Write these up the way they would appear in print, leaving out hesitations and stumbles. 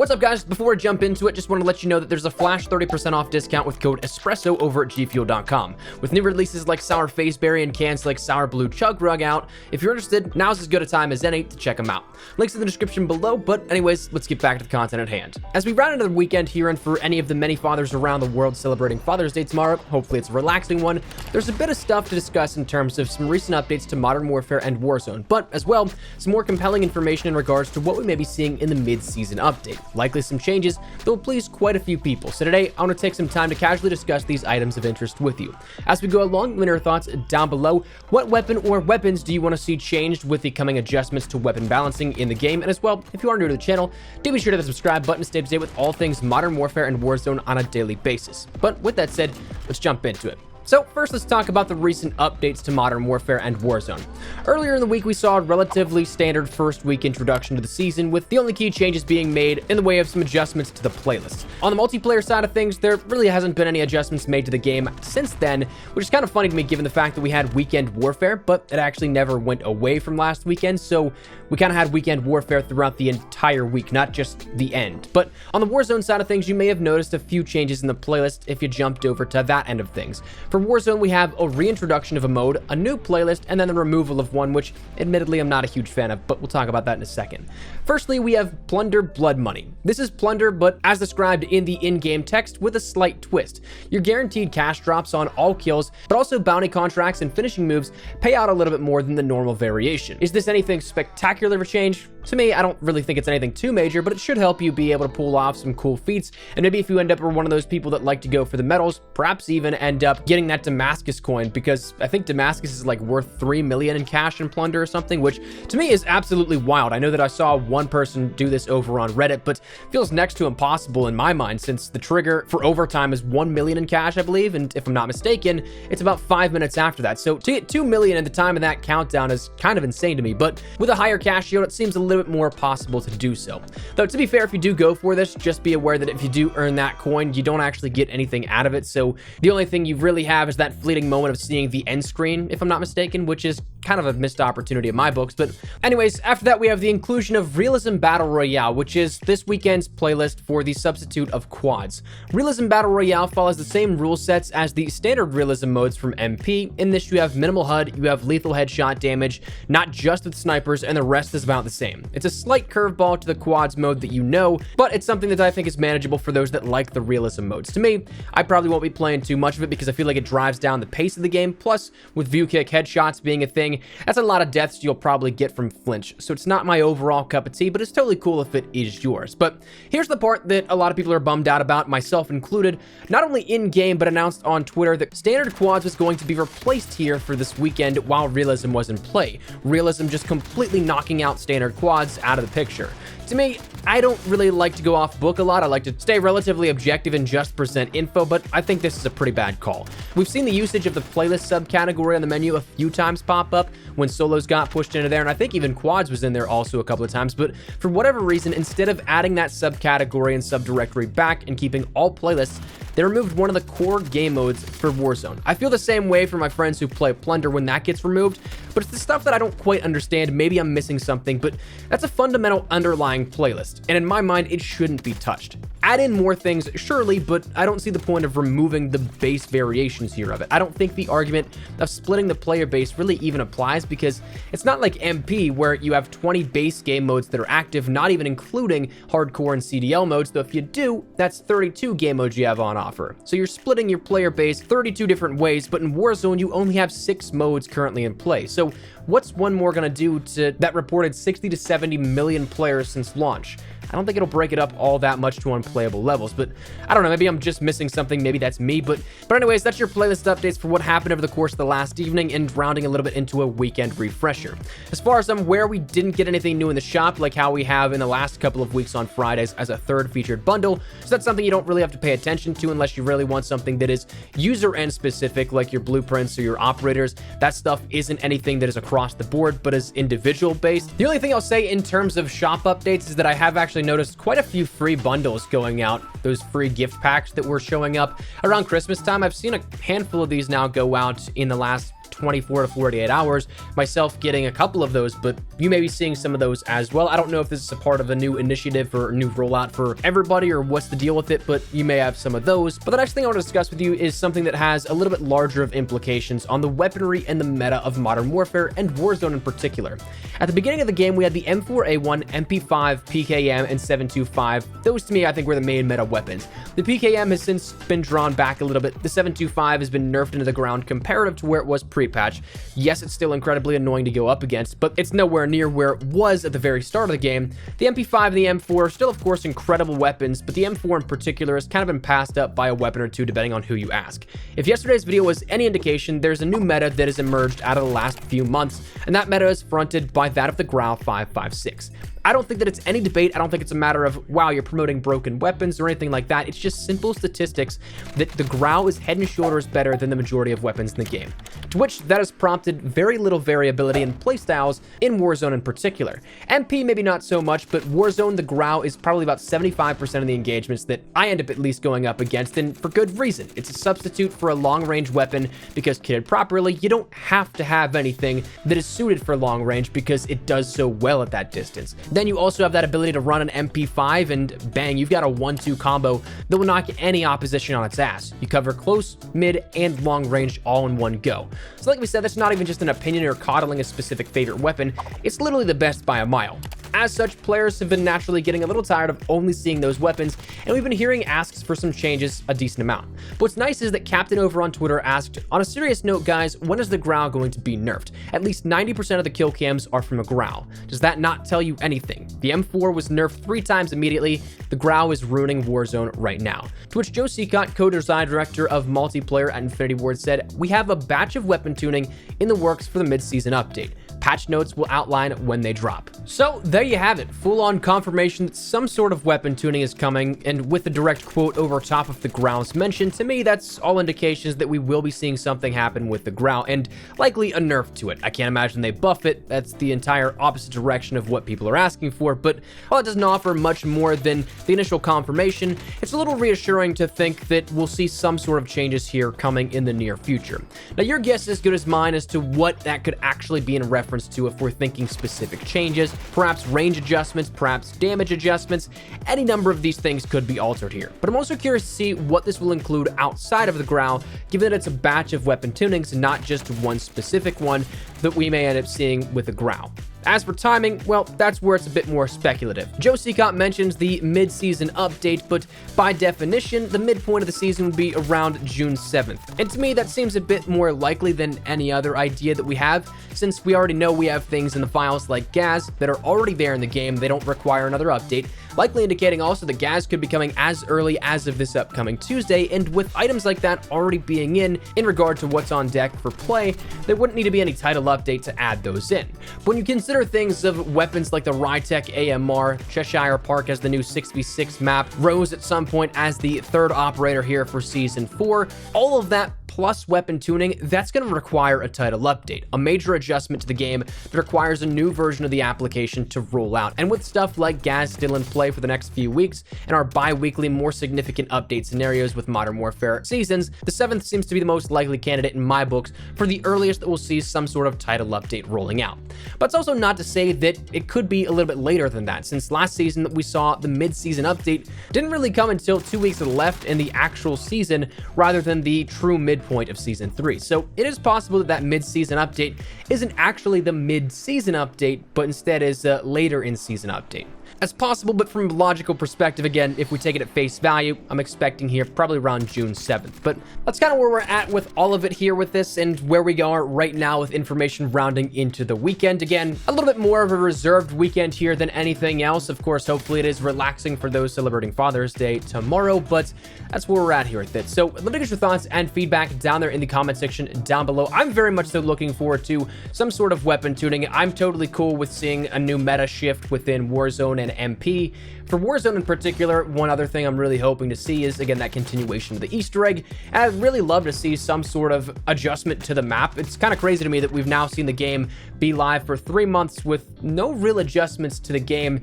What's up, guys? Before I jump into it, just want to let you know that there's a flash 30% off discount with code ESPRESSO over at gfuel.com. With new releases like Sour Faceberry and cans like Sour Blue Chug Rug out, if you're interested, now's as good a time as any to check them out. Links in the description below, but anyways, let's get back to the content at hand. As we round into the weekend here, and for any of the many fathers around the world celebrating Father's Day tomorrow, hopefully it's a relaxing one, there's a bit of stuff to discuss in terms of some recent updates to Modern Warfare and Warzone, but as well, some more compelling information in regards to what we may be seeing in the mid-season update. Likely some changes that will please quite a few people. So today, I want to take some time to casually discuss these items of interest with you. As we go along, let me know your thoughts down below. What weapon or weapons do you want to see changed with the coming adjustments to weapon balancing in the game? And as well, if you are new to the channel, do be sure to hit the subscribe button to stay up to date with all things Modern Warfare and Warzone on a daily basis. But with that said, let's jump into it. So first, let's talk about the recent updates to Modern Warfare and Warzone. Earlier in the week, we saw a relatively standard first week introduction to the season, with the only key changes being made in the way of some adjustments to the playlist. On the multiplayer side of things, there really hasn't been any adjustments made to the game since then, which is kind of funny to me given the fact that we had Weekend Warfare, but it actually never went away from last weekend, so we kind of had Weekend Warfare throughout the entire week, not just the end. But on the Warzone side of things, you may have noticed a few changes in the playlist if you jumped over to that end of things. For Warzone, we have a reintroduction of a mode, a new playlist, and then the removal of one, which admittedly I'm not a huge fan of, but we'll talk about that in a second. Firstly, we have Plunder Blood Money. This is Plunder, but as described in the in-game text with a slight twist. You're guaranteed cash drops on all kills, but also bounty contracts and finishing moves pay out a little bit more than the normal variation. Is this anything spectacular of a change? To me, I don't really think it's anything too major, but it should help you be able to pull off some cool feats, and maybe if you end up one of those people that like to go for the medals, perhaps even end up getting that Damascus coin, because I think Damascus is like worth 3 million in cash in Plunder or something, which to me is absolutely wild. I know that I saw one person do this over on Reddit, but feels next to impossible in my mind, since the trigger for overtime is 1 million in cash, I believe, and if I'm not mistaken, it's about 5 minutes after that. So to get 2 million at the time of that countdown is kind of insane to me, but with a higher cash yield, it seems a little bit more possible to do so. Though to be fair, if you do go for this, just be aware that if you do earn that coin, you don't actually get anything out of it, so the only thing you really have is that fleeting moment of seeing the end screen, if I'm not mistaken, which is kind of a missed opportunity in my books. But anyways, after that, we have the inclusion of Realism Battle Royale, which is this weekend's playlist for the substitute of quads. Realism Battle Royale follows the same rule sets as the standard Realism modes from MP. In this, you have minimal HUD, you have lethal headshot damage, not just with snipers, and the rest is about the same. It's a slight curveball to the quads mode that you know, but it's something that I think is manageable for those that like the Realism modes. To me, I probably won't be playing too much of it because I feel like it drives down the pace of the game, plus with view kick headshots being a thing, that's a lot of deaths you'll probably get from flinch, so it's not my overall cup of tea, but it's totally cool if it is yours. But here's the part that a lot of people are bummed out about, myself included. Not only in-game, but announced on Twitter that standard quads was going to be replaced here for this weekend while Realism was in play. Realism just completely knocking out standard quads out of the picture. To me, I don't really like to go off book a lot. I like to stay relatively objective and just present info, but I think this is a pretty bad call. We've seen the usage of the playlist subcategory on the menu a few times pop up when solos got pushed into there, and I think even quads was in there also a couple of times, but for whatever reason, instead of adding that subcategory and subdirectory back and keeping all playlists, they removed one of the core game modes for Warzone. I feel the same way for my friends who play Plunder when that gets removed, but it's the stuff that I don't quite understand. Maybe I'm missing something, but that's a fundamental underlying playlist, and in my mind, it shouldn't be touched. Add in more things, surely, but I don't see the point of removing the base variations here of it. I don't think the argument of splitting the player base really even applies, because it's not like MP where you have 20 base game modes that are active, not even including hardcore and CDL modes, though if you do, that's 32 game modes you have on offer. So you're splitting your player base 32 different ways, but in Warzone, you only have 6 modes currently in play. So what's one more gonna do to that reported 60 to 70 million players since launch? I don't think it'll break it up all that much to unplayable levels, but I don't know, maybe I'm just missing something, maybe that's me, but anyways, that's your playlist updates for what happened over the course of the last evening and rounding a little bit into a weekend refresher. As far as I'm aware, we didn't get anything new in the shop like how we have in the last couple of weeks on Fridays as a third featured bundle, so that's something you don't really have to pay attention to unless you really want something that is user-end specific, like your blueprints or your operators. That stuff isn't anything that is across the board, but is individual based. The only thing I'll say in terms of shop updates is that I have actually noticed quite a few free bundles going out, those free gift packs that were showing up around Christmas time. I've seen a handful of these now go out in the last 24 to 48 hours, myself getting a couple of those, but you may be seeing some of those as well. I don't know if this is a part of a new initiative or a new rollout for everybody or what's the deal with it, but you may have some of those. But the next thing I want to discuss with you is something that has a little bit larger of implications on the weaponry and the meta of Modern Warfare and Warzone in particular. At the beginning of the game, we had the M4A1, MP5, PKM, and 725. Those to me, I think, were the main meta weapons. The PKM has since been drawn back a little bit. The 725 has been nerfed into the ground comparative to where it was pre-patch. Yes, it's still incredibly annoying to go up against, but it's nowhere near where it was at the very start of the game. The MP5 and the M4 are still, of course, incredible weapons, but the M4 in particular has kind of been passed up by a weapon or two, depending on who you ask. If yesterday's video was any indication, there's a new meta that has emerged out of the last few months, and that meta is fronted by that of the Grau 5.56. I don't think that it's any debate. I don't think it's a matter of, wow, you're promoting broken weapons or anything like that. It's just simple statistics that the Grau is head and shoulders better than the majority of weapons in the game, to which that has prompted very little variability in playstyles in Warzone in particular. MP maybe not so much, but Warzone, the Grau is probably about 75% of the engagements that I end up at least going up against, and for good reason. It's a substitute for a long-range weapon because kitted properly, you don't have to have anything that is suited for long range because it does so well at that distance. Then you also have that ability to run an MP5 and bang, you've got a 1-2 combo that will knock any opposition on its ass. You cover close, mid, and long range all in one go. So like we said, that's not even just an opinion or coddling a specific favorite weapon, it's literally the best by a mile. As such, players have been naturally getting a little tired of only seeing those weapons, and we've been hearing asks for some changes a decent amount. But what's nice is that Captain over on Twitter asked, on a serious note guys, when is the Grau going to be nerfed? At least 90% of the kill cams are from a Grau. Does that not tell you anything? The M4 was nerfed 3 times immediately. The Grau is ruining Warzone right now. To which Joe Secott, co-design director of multiplayer at Infinity Ward, said, we have a batch of weapon tuning in the works for the mid-season update. Patch notes will outline when they drop. So there you have it, full-on confirmation that some sort of weapon tuning is coming, and with the direct quote over top of the Grau's mention, to me that's all indications that we will be seeing something happen with the Grau, and likely a nerf to it. I can't imagine they buff it, that's the entire opposite direction of what people are asking for, but while it doesn't offer much more than the initial confirmation, it's a little reassuring to think that we'll see some sort of changes here coming in the near future. Now your guess is as good as mine as to what that could actually be in reference to if we're thinking specific changes, perhaps range adjustments, perhaps damage adjustments. Any number of these things could be altered here. But I'm also curious to see what this will include outside of the Grau, given that it's a batch of weapon tunings, not just one specific one that we may end up seeing with the Grau. As for timing, well, that's where it's a bit more speculative. Joe Secott mentions the mid-season update, but by definition, the midpoint of the season would be around June 7th. And to me, that seems a bit more likely than any other idea that we have, since we already know we have things in the files like Gas that are already there in the game, they don't require another update, likely indicating also that Gas could be coming as early as of this upcoming Tuesday, and with items like that already being in regard to what's on deck for play, there wouldn't need to be any title update to add those in. But when you consider things of weapons like the Rytech AMR, Cheshire Park as the new 6v6 map, Rose at some point as the third operator here for Season 4, all of that plus weapon tuning, that's going to require a title update, a major adjustment to the game that requires a new version of the application to roll out. And with stuff like Gas still in play for the next few weeks and our bi-weekly more significant update scenarios with Modern Warfare seasons, the 7th seems to be the most likely candidate in my books for the earliest that we'll see some sort of title update rolling out. But it's also not to say that it could be a little bit later than that, since last season that we saw the mid-season update didn't really come until 2 weeks left in the actual season rather than the true midpoint of Season 3. So it is possible that that mid-season update isn't actually the mid-season update, but instead is a later in-season update. That's possible, but from a logical perspective, again, if we take it at face value, I'm expecting here probably around June 7th. But that's kind of where we're at with all of it here with this and where we are right now with information rounding into the weekend. Again, a little bit more of a reserved weekend here than anything else. Of course, hopefully it is relaxing for those celebrating Father's Day tomorrow, but that's where we're at here with it. So let me get your thoughts and feedback down there in the comment section down below. I'm very much so looking forward to some sort of weapon tuning. I'm totally cool with seeing a new meta shift within Warzone and MP. For Warzone in particular, one other thing I'm really hoping to see is, again, that continuation of the Easter egg. And I'd really love to see some sort of adjustment to the map. It's kind of crazy to me that we've now seen the game be live for 3 months with no real adjustments to the game,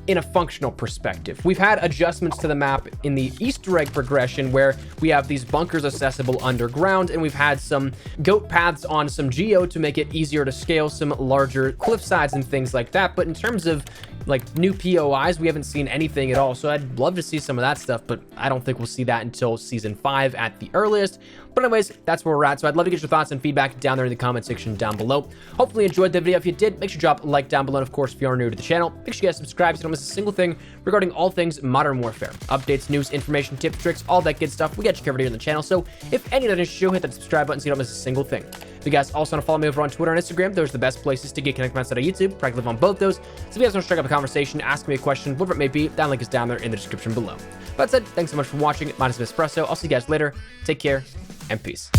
in a functional perspective. We've had adjustments to the map in the Easter egg progression where we have these bunkers accessible underground, and we've had some goat paths on some geo to make it easier to scale some larger cliff sides and things like that. But in terms of like new POIs, we haven't seen anything at all. So I'd love to see some of that stuff, but I don't think we'll see that until season 5 at the earliest. But anyways, that's where we're at. So I'd love to get your thoughts and feedback down there in the comment section down below. Hopefully you enjoyed the video. If you did, make sure to drop a like down below. And of course, if you are new to the channel, make sure you guys subscribe so you don't miss a single thing regarding all things Modern Warfare. Updates, news, information, tips, tricks, all that good stuff. We got you covered here on the channel. So if any of that is true, hit that subscribe button so you don't miss a single thing. If you guys also want to follow me over on Twitter and Instagram, those are the best places to get connected outside of YouTube. I live on both those. So if you guys want to strike up a conversation, ask me a question, whatever it may be, that link is down there in the description below. That said, thanks so much for watching. My name is Espresso. I'll see you guys later. Take care and peace.